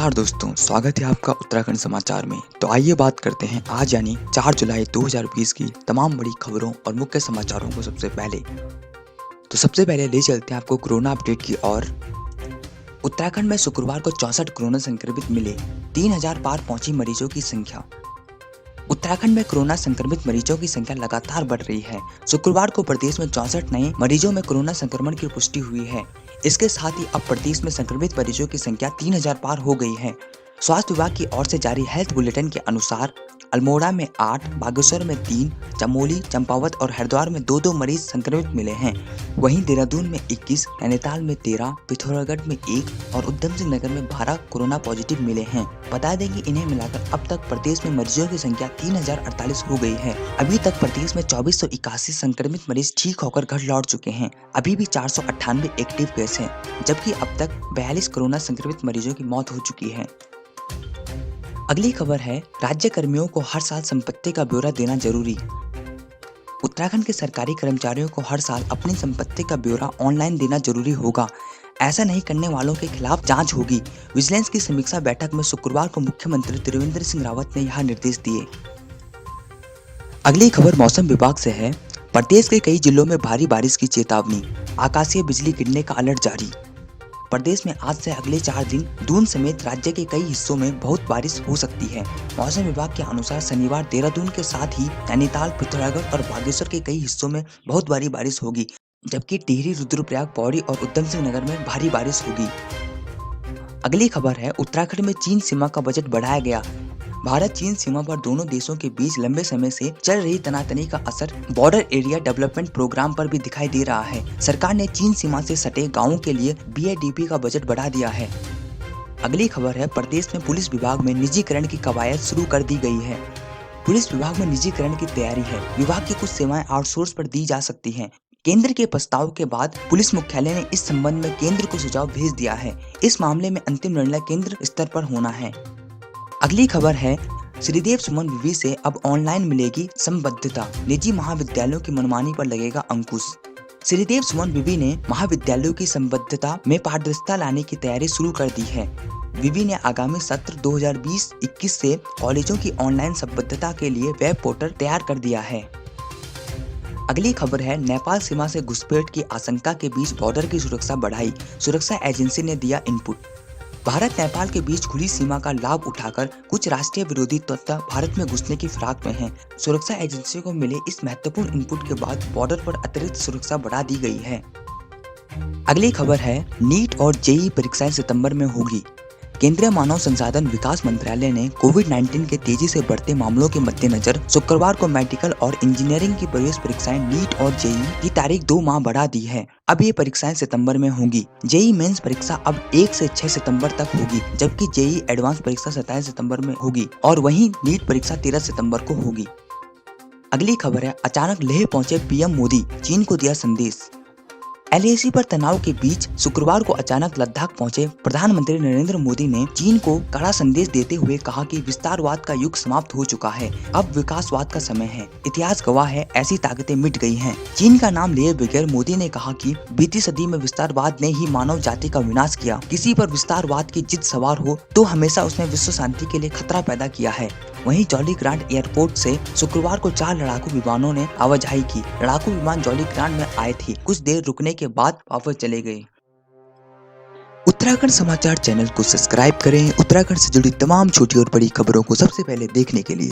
नमस्कार दोस्तों, स्वागत है आपका उत्तराखंड समाचार में। तो आइए बात करते हैं आज यानी 4 जुलाई 2020 की तमाम बड़ी खबरों और मुख्य समाचारों को सबसे पहले। तो सबसे पहले ले चलते हैं आपको कोरोना अपडेट की ओर। उत्तराखंड में शुक्रवार को 64 कोरोना संक्रमित मिले, 3000 पार पहुंची मरीजों की संख्या। उत्तराखंड में कोरोना संक्रमित मरीजों की संख्या लगातार बढ़ रही है। शुक्रवार को प्रदेश में 64 नए मरीजों में कोरोना संक्रमण की पुष्टि हुई है। इसके साथ ही अब प्रदेश में संक्रमित मरीजों की संख्या 3000 पार हो गई है। स्वास्थ्य विभाग की ओर से जारी हेल्थ बुलेटिन के अनुसार अल्मोड़ा में 8, बागेश्वर में 3, चमोली, चंपावत और हरिद्वार में 2-2 मरीज संक्रमित मिले हैं। वहीं देहरादून में 21, नैनीताल में 13, पिथौरागढ़ में 1 और उधम सिंह नगर में 12 कोरोना पॉजिटिव मिले हैं। बता दें कि इन्हें मिलाकर अब तक प्रदेश में मरीजों की संख्या 3048 हो गई है। अभी तक प्रदेश में 2481 संक्रमित मरीज ठीक होकर घर लौट चुके हैं। अभी भी 498 एक्टिव केस हैं, जबकि अब तक 42 कोरोना संक्रमित मरीजों की मौत हो चुकी है। अगली खबर है, राज्य कर्मियों को हर साल संपत्ति का ब्यौरा देना जरूरी। उत्तराखंड के सरकारी कर्मचारियों को हर साल अपनी संपत्ति का ब्यौरा ऑनलाइन देना जरूरी होगा। ऐसा नहीं करने वालों के खिलाफ जांच होगी। विजिलेंस की समीक्षा बैठक में शुक्रवार को मुख्यमंत्री त्रिवेंद्र सिंह रावत ने यह निर्देश दिए। अगली खबर मौसम विभाग से है। प्रदेश के कई जिलों में भारी बारिश की चेतावनी, आकाशीय बिजली गिरने का अलर्ट जारी। प्रदेश में आज से अगले 4 दिन दून समेत राज्य के कई हिस्सों में बहुत बारिश हो सकती है। मौसम विभाग के अनुसार शनिवार देहरादून के साथ ही नैनीताल, पिथौरागढ़ और बागेश्वर के कई हिस्सों में बहुत भारी बारिश होगी, जबकि टिहरी, रुद्रप्रयाग, पौड़ी और उधम सिंह नगर में भारी बारिश होगी। अगली खबर है, उत्तराखंड में चीन सीमा का बजट बढ़ाया गया। भारत चीन सीमा पर दोनों देशों के बीच लंबे समय से चल रही तनातनी का असर बॉर्डर एरिया डेवलपमेंट प्रोग्राम पर भी दिखाई दे रहा है। सरकार ने चीन सीमा से सटे गांवों के लिए BIDP का बजट बढ़ा दिया है। अगली खबर है, प्रदेश में पुलिस विभाग में निजीकरण की कवायद शुरू कर दी गई है। पुलिस विभाग में निजीकरण की तैयारी है। विभाग की कुछ सेवाएं आउटसोर्स पर दी जा सकती हैं। केंद्र के प्रस्ताव के बाद पुलिस मुख्यालय ने इस संबंध में केंद्र को सुझाव भेज दिया है। इस मामले में अंतिम निर्णय केंद्र स्तर पर होना है। अगली खबर है, श्रीदेव सुमन विवि से अब ऑनलाइन मिलेगी संबद्धता, निजी महाविद्यालयों की मनमानी पर लगेगा अंकुश। श्रीदेव सुमन विवि ने महाविद्यालयों की संबद्धता में पारदर्शिता लाने की तैयारी शुरू कर दी है। विवि ने आगामी सत्र 2020-21 से कॉलेजों की ऑनलाइन संबद्धता के लिए वेब पोर्टल तैयार कर दिया है। अगली खबर है, नेपाल सीमा से घुसपैठ की आशंका के बीच बॉर्डर की सुरक्षा बढ़ाई, सुरक्षा एजेंसी ने दिया इनपुट। भारत नेपाल के बीच खुली सीमा का लाभ उठाकर कुछ राष्ट्रीय विरोधी तत्व भारत में घुसने की फिराक में हैं। सुरक्षा एजेंसी को मिले इस महत्वपूर्ण इनपुट के बाद बॉर्डर पर अतिरिक्त सुरक्षा बढ़ा दी गई है। अगली खबर है, नीट और JEE परीक्षाएं सितंबर में होगी। केंद्रीय मानव संसाधन विकास मंत्रालय ने कोविड-19 के तेजी से बढ़ते मामलों के मद्देनजर शुक्रवार को मेडिकल और इंजीनियरिंग की प्रवेश परीक्षाएं नीट और JEE की तारीख 2 माह बढ़ा दी है। अब ये परीक्षाएं सितंबर में होंगी। JEE मेंस परीक्षा अब 1 से 6 सितंबर तक होगी, जबकि JEE एडवांस परीक्षा 27 सितंबर में होगी और वहीं नीट परीक्षा 13 सितंबर को होगी। अगली खबर है, अचानक लेह पहुंचे PM मोदी, चीन को दिया संदेश। LAC पर तनाव के बीच शुक्रवार को अचानक लद्दाख पहुंचे प्रधानमंत्री नरेंद्र मोदी ने चीन को कड़ा संदेश देते हुए कहा कि विस्तारवाद का युग समाप्त हो चुका है, अब विकासवाद का समय है। इतिहास गवाह है, ऐसी ताकतें मिट गई हैं। चीन का नाम लिए बगैर मोदी ने कहा कि बीती सदी में विस्तारवाद ने ही मानव जाति का विनाश किया। किसी पर विस्तारवाद की जिद सवार हो तो हमेशा उसने विश्व शांति के लिए खतरा पैदा किया है। वहीं जौलीग्रांट एयरपोर्ट से शुक्रवार को 4 लड़ाकू विमानों ने आवाजाही की। लड़ाकू विमान जौलीग्रांट में आए थे, कुछ देर रुकने के बाद वापस चले गए। उत्तराखंड समाचार चैनल को सब्सक्राइब करें उत्तराखंड से जुड़ी तमाम छोटी और बड़ी खबरों को सबसे पहले देखने के लिए।